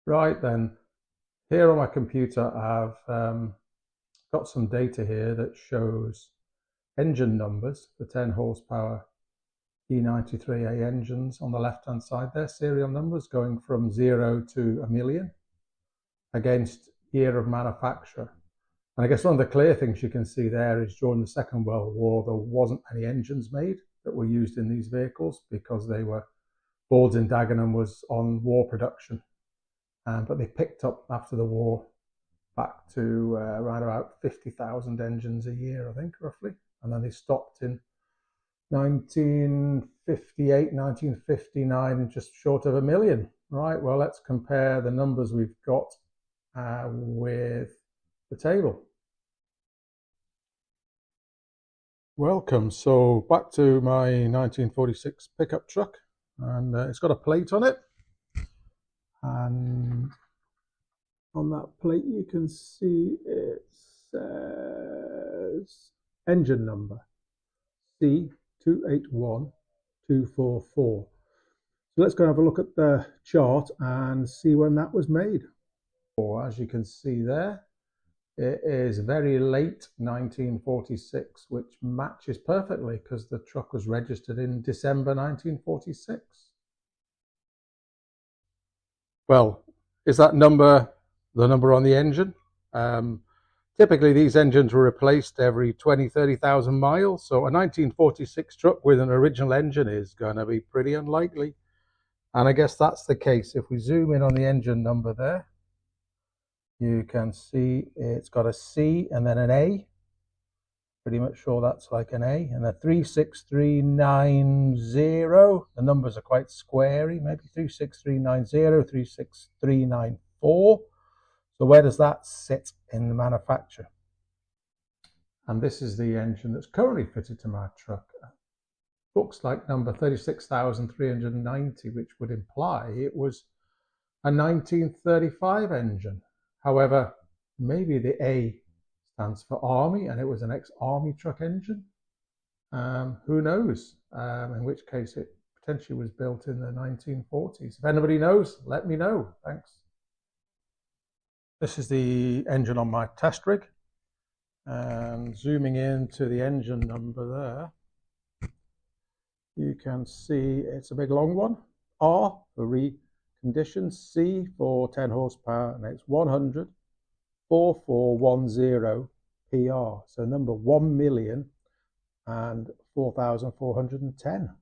Right then, here on my computer I've got some data here that shows engine numbers for 10 horsepower E93A engines on the left hand side there, serial numbers going from 0 to 1,000,000 against year of manufacture. And I guess one of the clear things you can see there is during the Second World War there wasn't any engines made that were used in these vehicles because Boards in Dagenham was on war production. But they picked up after the war back to around about 50,000 engines a year, I think, roughly. And then they stopped in 1958, 1959, just short of 1,000,000. Right, well, let's compare the numbers we've got with the table. Welcome. So back to my 1946 pickup truck, and it's got a plate on it. And on that plate you can see it says engine number C XXXXXX. So let's go have a look at the chart and see when that was made. As you can see there, it is very late 1946, which matches perfectly because the truck was registered in December 1946. Well, is that number the number on the engine? Typically these engines were replaced every 20-30,000 miles, so a 1946 truck with an original engine is going to be pretty unlikely. And I guess that's the case. If we zoom in on the engine number there, you can see it's got a C and then an A. Pretty much sure that's like an A, and a 36390. The numbers are quite squarey, maybe 36390, 36394. So where does that sit in the manufacture? And this is the engine that's currently fitted to my truck. Looks like number 36,390, which would imply it was a 1935 engine. However, maybe the A stands for Army, and it was an ex-Army truck engine. Who knows? In which case it potentially was built in the 1940s. If anybody knows, let me know. Thanks. This is the engine on my test rig, and zooming into the engine number there, you can see it's a big long one. R for reconditioned, C for 10 horsepower, and it's 100. 4410 PR, so number 1,004,410.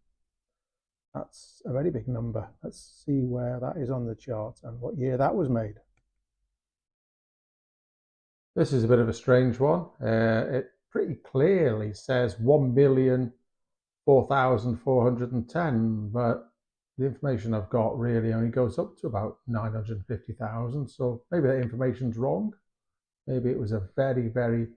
That's a very big number. Let's see where that is on the chart and what year that was made. This is a bit of a strange one. It pretty clearly says 1,004,410, but the information I've got really only goes up to about 950,000, so maybe that information's wrong. Maybe it was a very, very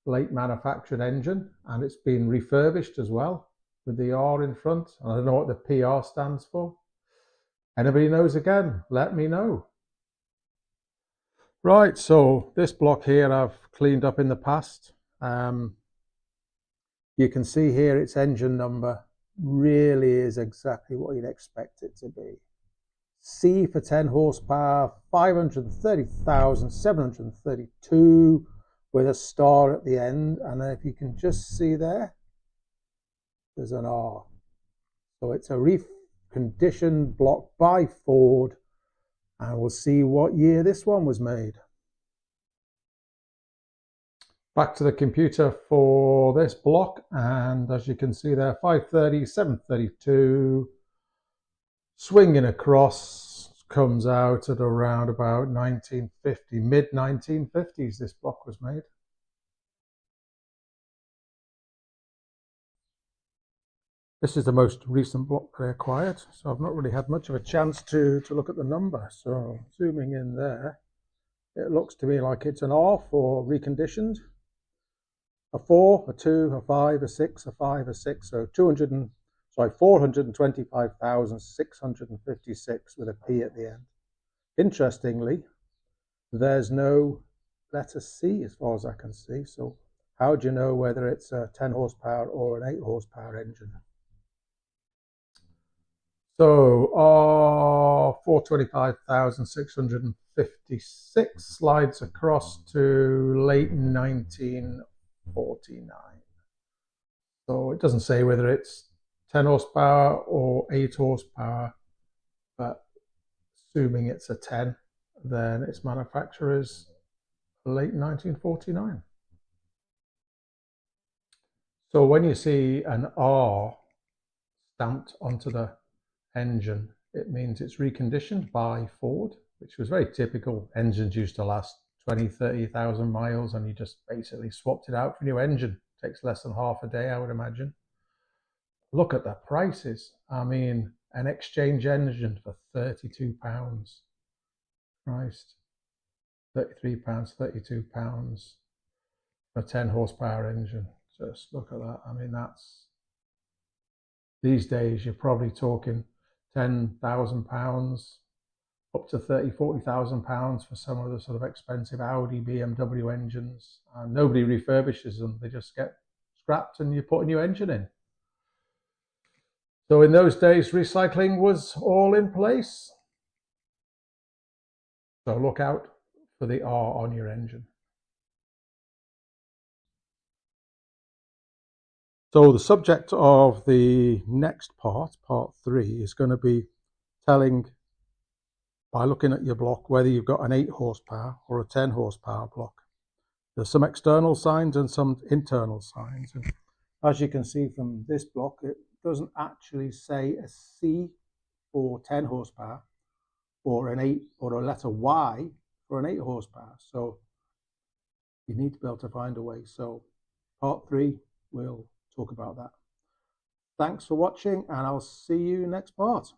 late manufactured engine, and it's been refurbished as well with the R in front. And I don't know what the PR stands for. Anybody knows again, let me know. Right, so this block here I've cleaned up in the past. You can see here its engine number really is exactly what you'd expect it to be. C for 10 horsepower, 530,732 with a star at the end. And then if you can just see there, there's an R. So it's a reconditioned block by Ford. And we'll see what year this one was made. Back to the computer for this block. And as you can see there, 530, 732. Swinging across, comes out at around about 1950, mid-1950s this block was made. This is the most recent block I acquired, so I've not really had much of a chance to look at the number. So zooming in there, it looks to me like it's an R for reconditioned, a 4, a 2, a 5, a 6, a 5, a 6, so 425,656 with a P at the end. Interestingly, there's no letter C as far as I can see. So how do you know whether it's a 10 horsepower or an 8 horsepower engine? So R425,656 slides across to late 1949. So it doesn't say whether it's 10 horsepower or 8 horsepower, but assuming it's a 10, then its manufacture is late 1949. So when you see an R stamped onto the engine, it means it's reconditioned by Ford, which was very typical. Engines used to last 20, 30,000 miles, and you just basically swapped it out for a new engine. It takes less than half a day, I would imagine. Look at the prices. I mean, an exchange engine for £32. Christ. £33, £32 for a 10 horsepower engine. Just look at that. I mean, that's, these days you're probably talking £10,000 up to £30,000-40,000 for some of the sort of expensive Audi, BMW engines, and nobody refurbishes them. They just get scrapped and you put a new engine in. So in those days, recycling was all in place. So look out for the R on your engine. So the subject of the next part, part 3, is going to be telling, by looking at your block, whether you've got an 8 horsepower or a 10 horsepower block. There's some external signs and some internal signs. And as you can see from this block, it doesn't actually say a C for 10 horsepower or an 8 or a letter Y for an 8 horsepower. So you need to be able to find a way. So part 3, we'll talk about that. Thanks for watching, and I'll see you next part.